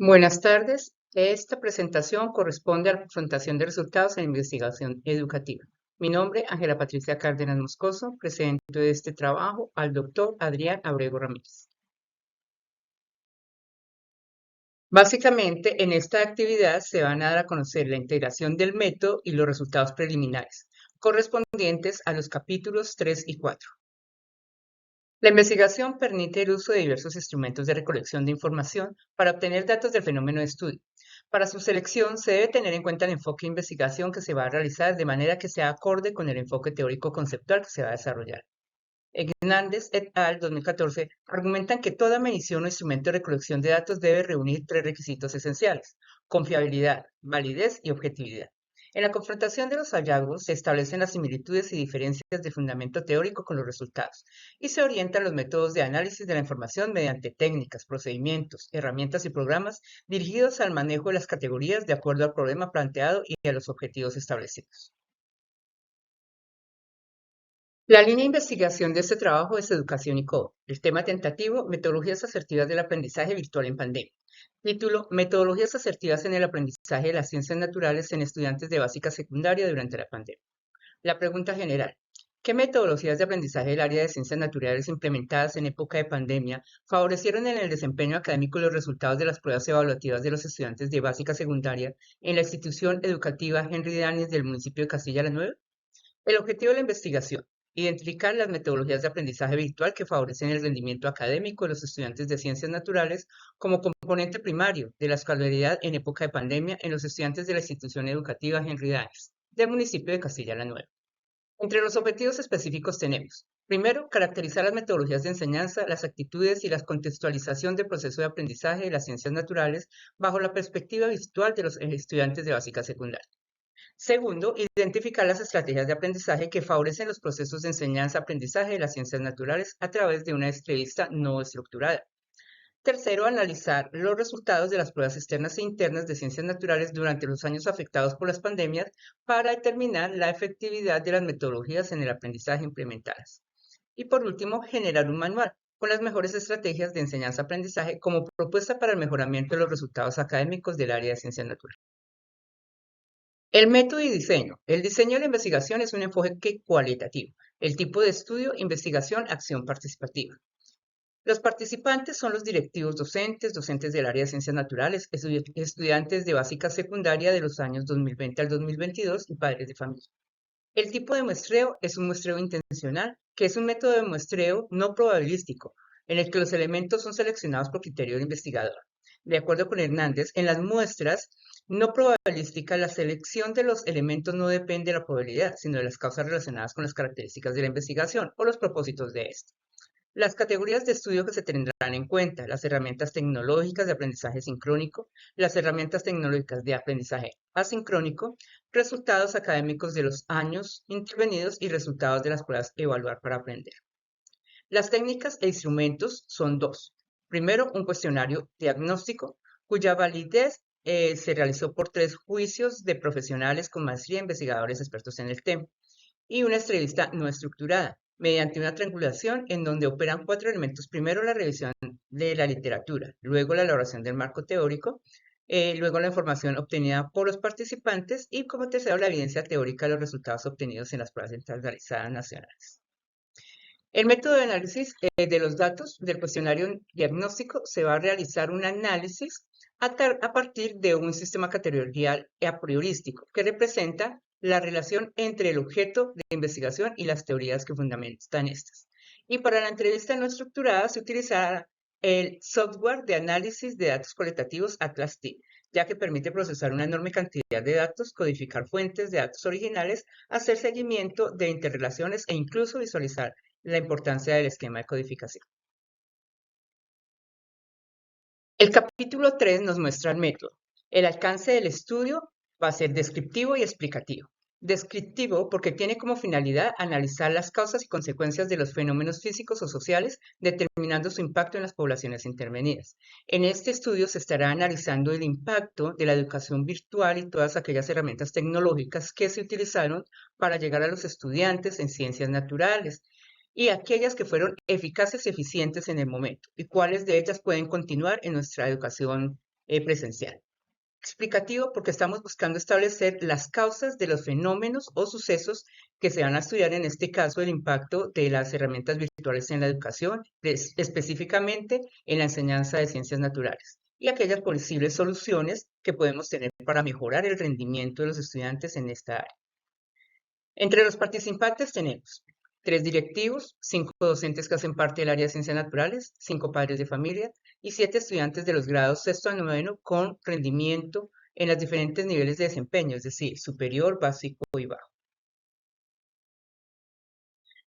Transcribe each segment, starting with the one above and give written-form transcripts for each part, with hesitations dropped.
Buenas tardes. Esta presentación corresponde a la presentación de resultados en investigación educativa. Mi nombre, Ángela Patricia Cárdenas Moscoso, presento este trabajo al doctor Adrián Abrego Ramírez. Básicamente, en esta actividad se van a dar a conocer la integración del método y los resultados preliminares, correspondientes a los capítulos 3 y 4. La investigación permite el uso de diversos instrumentos de recolección de información para obtener datos del fenómeno de estudio. Para su selección se debe tener en cuenta el enfoque de investigación que se va a realizar de manera que sea acorde con el enfoque teórico-conceptual que se va a desarrollar. Hernández et al. 2014 argumentan que toda medición o instrumento de recolección de datos debe reunir tres requisitos esenciales: confiabilidad, validez y objetividad. En la confrontación de los hallazgos se establecen las similitudes y diferencias de fundamento teórico con los resultados y se orientan los métodos de análisis de la información mediante técnicas, procedimientos, herramientas y programas dirigidos al manejo de las categorías de acuerdo al problema planteado y a los objetivos establecidos. La línea de investigación de este trabajo es Educación y Code. El tema tentativo, Metodologías asertivas del aprendizaje virtual en pandemia. Título, Metodologías asertivas en el aprendizaje de las ciencias naturales en estudiantes de básica secundaria durante la pandemia. La pregunta general, ¿qué metodologías de aprendizaje del área de ciencias naturales implementadas en época de pandemia favorecieron en el desempeño académico y los resultados de las pruebas evaluativas de los estudiantes de básica secundaria en la institución educativa Henry Daniels del municipio de Castilla la Nueva? El objetivo de la investigación, identificar las metodologías de aprendizaje virtual que favorecen el rendimiento académico de los estudiantes de ciencias naturales como componente primario de la escolaridad en época de pandemia en los estudiantes de la institución educativa Henry Daniels del municipio de Castilla la Nueva. Entre los objetivos específicos tenemos, primero, caracterizar las metodologías de enseñanza, las actitudes y la contextualización del proceso de aprendizaje de las ciencias naturales bajo la perspectiva virtual de los estudiantes de básica secundaria. Segundo, identificar las estrategias de aprendizaje que favorecen los procesos de enseñanza-aprendizaje de las ciencias naturales a través de una entrevista no estructurada. Tercero, analizar los resultados de las pruebas externas e internas de ciencias naturales durante los años afectados por las pandemias para determinar la efectividad de las metodologías en el aprendizaje implementadas. Y por último, generar un manual con las mejores estrategias de enseñanza-aprendizaje como propuesta para el mejoramiento de los resultados académicos del área de ciencias naturales. El método y diseño. El diseño de la investigación es un enfoque cualitativo. El tipo de estudio, investigación, acción participativa. Los participantes son los directivos docentes, docentes del área de ciencias naturales, estudiantes de básica secundaria de los años 2020 al 2022 y padres de familia. El tipo de muestreo es un muestreo intencional, que es un método de muestreo no probabilístico, en el que los elementos son seleccionados por criterio del investigador. De acuerdo con Hernández, en las muestras no probabilísticas, la selección de los elementos no depende de la probabilidad, sino de las causas relacionadas con las características de la investigación o los propósitos de esta. Las categorías de estudio que se tendrán en cuenta, las herramientas tecnológicas de aprendizaje sincrónico, las herramientas tecnológicas de aprendizaje asincrónico, resultados académicos de los años intervenidos y resultados de las pruebas evaluar para aprender. Las técnicas e instrumentos son dos. Primero, un cuestionario diagnóstico, cuya validez se realizó por 3 juicios de profesionales con maestría e investigadores expertos en el tema, y una entrevista no estructurada, mediante una triangulación en donde operan 4 elementos. Primero, la revisión de la literatura, luego la elaboración del marco teórico, luego la información obtenida por los participantes y como tercero, la evidencia teórica de los resultados obtenidos en las pruebas centralizadas nacionales. El método de análisis de los datos del cuestionario diagnóstico se va a realizar un análisis a partir de un sistema categorial a priorístico que representa la relación entre el objeto de investigación y las teorías que fundamentan estas. Y para la entrevista no estructurada se utilizará el software de análisis de datos cualitativos Atlas-T, ya que permite procesar una enorme cantidad de datos, codificar fuentes de datos originales, hacer seguimiento de interrelaciones e incluso visualizar la importancia del esquema de codificación. El capítulo 3 nos muestra el método. El alcance del estudio va a ser descriptivo y explicativo. Descriptivo porque tiene como finalidad analizar las causas y consecuencias de los fenómenos físicos o sociales, determinando su impacto en las poblaciones intervenidas. En este estudio se estará analizando el impacto de la educación virtual y todas aquellas herramientas tecnológicas que se utilizaron para llegar a los estudiantes en ciencias naturales, y aquellas que fueron eficaces y eficientes en el momento, y cuáles de ellas pueden continuar en nuestra educación presencial. Explicativo porque estamos buscando establecer las causas de los fenómenos o sucesos que se van a estudiar, en este caso el impacto de las herramientas virtuales en la educación, específicamente en la enseñanza de ciencias naturales, y aquellas posibles soluciones que podemos tener para mejorar el rendimiento de los estudiantes en esta área. Entre los participantes tenemos 3 directivos, 5 docentes que hacen parte del área de ciencias naturales, 5 padres de familia y 7 estudiantes de los grados sexto a noveno con rendimiento en los diferentes niveles de desempeño, es decir, superior, básico y bajo.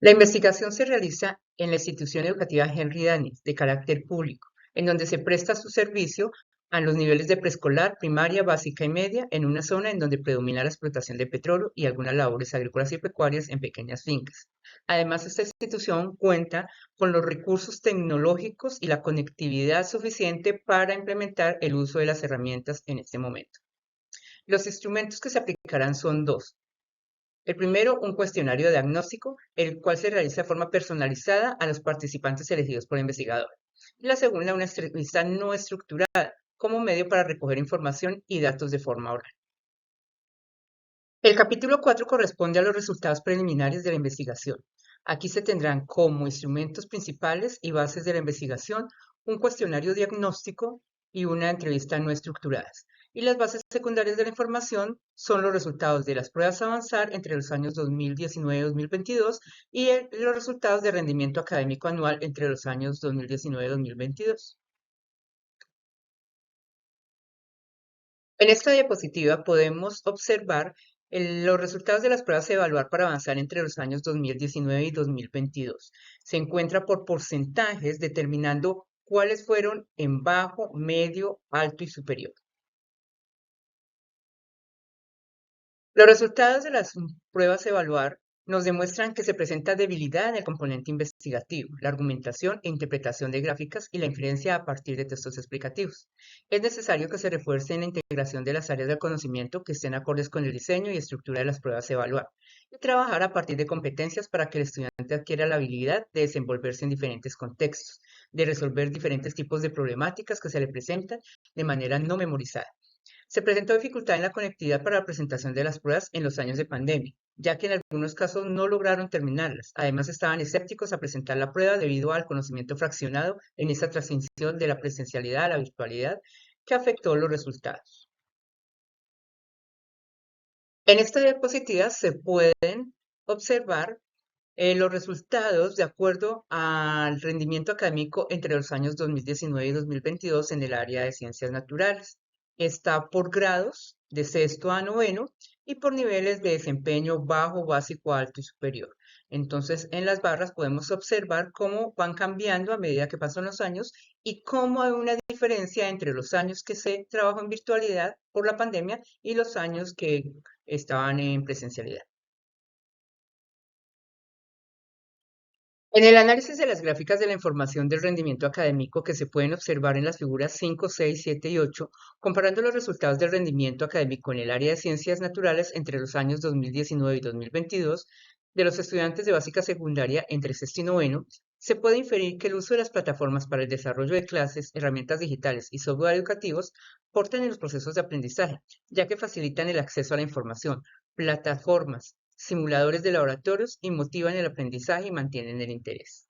La investigación se realiza en la institución educativa Henry Daniels, de carácter público, en donde se presta su servicio a los niveles de preescolar, primaria, básica y media, en una zona en donde predomina la explotación de petróleo y algunas labores agrícolas y pecuarias en pequeñas fincas. Además, esta institución cuenta con los recursos tecnológicos y la conectividad suficiente para implementar el uso de las herramientas en este momento. Los instrumentos que se aplicarán son dos. El primero, un cuestionario de diagnóstico, el cual se realiza de forma personalizada a los participantes elegidos por el investigador. Y la segunda, una entrevista no estructurada, como medio para recoger información y datos de forma oral. El capítulo 4 corresponde a los resultados preliminares de la investigación. Aquí se tendrán como instrumentos principales y bases de la investigación un cuestionario diagnóstico y una entrevista no estructuradas. Y las bases secundarias de la información son los resultados de las pruebas a avanzar entre los años 2019 y 2022 y los resultados de rendimiento académico anual entre los años 2019 y 2022. En esta diapositiva podemos observar los resultados de las pruebas a evaluar para avanzar entre los años 2019 y 2022. Se encuentra por porcentajes determinando cuáles fueron en bajo, medio, alto y superior. Los resultados de las pruebas a evaluar nos demuestran que se presenta debilidad en el componente investigativo, la argumentación e interpretación de gráficas y la inferencia a partir de textos explicativos. Es necesario que se refuerce la integración de las áreas del conocimiento que estén acordes con el diseño y estructura de las pruebas a evaluar, y trabajar a partir de competencias para que el estudiante adquiera la habilidad de desenvolverse en diferentes contextos, de resolver diferentes tipos de problemáticas que se le presentan de manera no memorizada. Se presentó dificultad en la conectividad para la presentación de las pruebas en los años de pandemia, ya que en algunos casos no lograron terminarlas. Además, estaban escépticos a presentar la prueba debido al conocimiento fraccionado en esa transición de la presencialidad a la virtualidad que afectó los resultados. En esta diapositiva se pueden observar los resultados de acuerdo al rendimiento académico entre los años 2019 y 2022 en el área de ciencias naturales. Está por grados de sexto a noveno y por niveles de desempeño bajo, básico, alto y superior. Entonces, en las barras podemos observar cómo van cambiando a medida que pasan los años y cómo hay una diferencia entre los años que se trabajó en virtualidad por la pandemia y los años que estaban en presencialidad. En el análisis de las gráficas de la información del rendimiento académico que se pueden observar en las figuras 5, 6, 7 y 8, comparando los resultados del rendimiento académico en el área de ciencias naturales entre los años 2019 y 2022 de los estudiantes de básica secundaria entre sexto y noveno, se puede inferir que el uso de las plataformas para el desarrollo de clases, herramientas digitales y software educativos aportan en los procesos de aprendizaje, ya que facilitan el acceso a la información. Plataformas, simuladores de laboratorios y motivan el aprendizaje y mantienen el interés.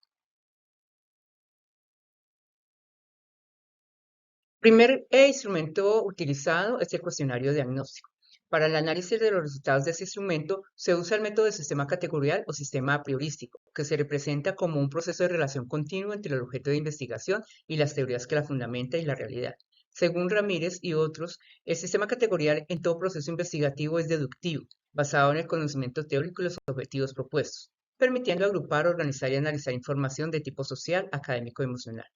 Primer instrumento utilizado es el cuestionario diagnóstico. Para el análisis de los resultados de ese instrumento se usa el método de sistema categorial o sistema a priorístico, que se representa como un proceso de relación continua entre el objeto de investigación y las teorías que la fundamentan y la realidad. Según Ramírez y otros, el sistema categorial en todo proceso investigativo es deductivo, basado en el conocimiento teórico y los objetivos propuestos, permitiendo agrupar, organizar y analizar información de tipo social, académico y emocional.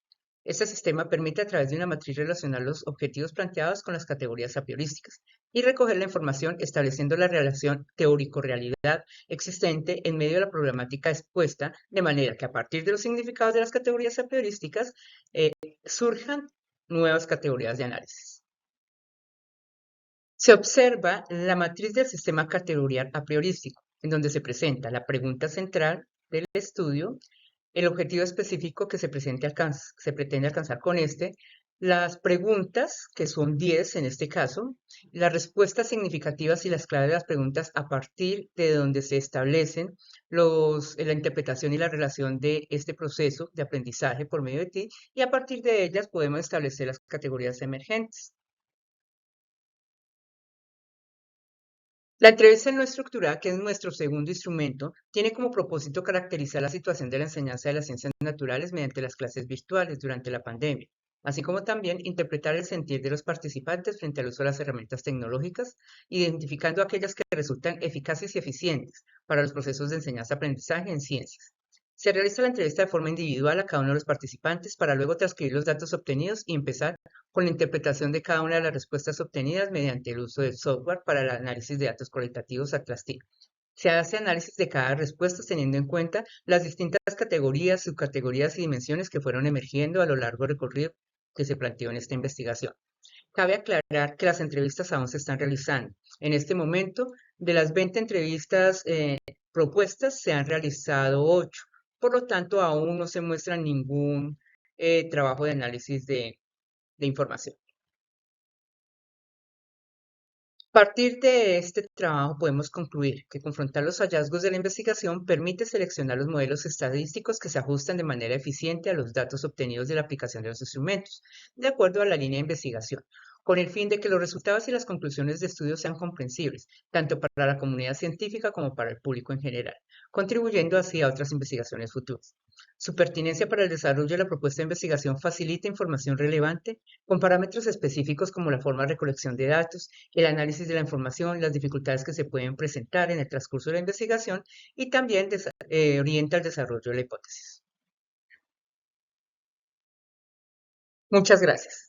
Este sistema permite a través de una matriz relacionar los objetivos planteados con las categorías a priorísticas y recoger la información estableciendo la relación teórico-realidad existente en medio de la problemática expuesta, de manera que a partir de los significados de las categorías a priorísticas surjan nuevas categorías de análisis. Se observa la matriz del sistema categorial a priorístico, en donde se presenta la pregunta central del estudio, el objetivo específico que se pretende alcanzar con este, Las preguntas, que son 10 en este caso, las respuestas significativas y las claves de las preguntas a partir de donde se establecen la interpretación y la relación de este proceso de aprendizaje por medio de ti, y a partir de ellas podemos establecer las categorías emergentes. La entrevista no estructurada, que es nuestro segundo instrumento, tiene como propósito caracterizar la situación de la enseñanza de las ciencias naturales mediante las clases virtuales durante la pandemia, así como también interpretar el sentir de los participantes frente al uso de las herramientas tecnológicas, identificando aquellas que resultan eficaces y eficientes para los procesos de enseñanza-aprendizaje en ciencias. Se realiza la entrevista de forma individual a cada uno de los participantes para luego transcribir los datos obtenidos y empezar con la interpretación de cada una de las respuestas obtenidas mediante el uso del software para el análisis de datos cualitativos Atlas TIC. Se hace análisis de cada respuesta teniendo en cuenta las distintas categorías, subcategorías y dimensiones que fueron emergiendo a lo largo del recorrido que se planteó en esta investigación. Cabe aclarar que las entrevistas aún se están realizando. En este momento, de las 20 entrevistas propuestas, se han realizado 8. Por lo tanto, aún no se muestra ningún trabajo de análisis de información. A partir de este trabajo podemos concluir que confrontar los hallazgos de la investigación permite seleccionar los modelos estadísticos que se ajustan de manera eficiente a los datos obtenidos de la aplicación de los instrumentos, de acuerdo a la línea de investigación, con el fin de que los resultados y las conclusiones de estudios sean comprensibles, tanto para la comunidad científica como para el público en general, contribuyendo así a otras investigaciones futuras. Su pertinencia para el desarrollo de la propuesta de investigación facilita información relevante con parámetros específicos como la forma de recolección de datos, el análisis de la información, las dificultades que se pueden presentar en el transcurso de la investigación y también orienta el desarrollo de la hipótesis. Muchas gracias.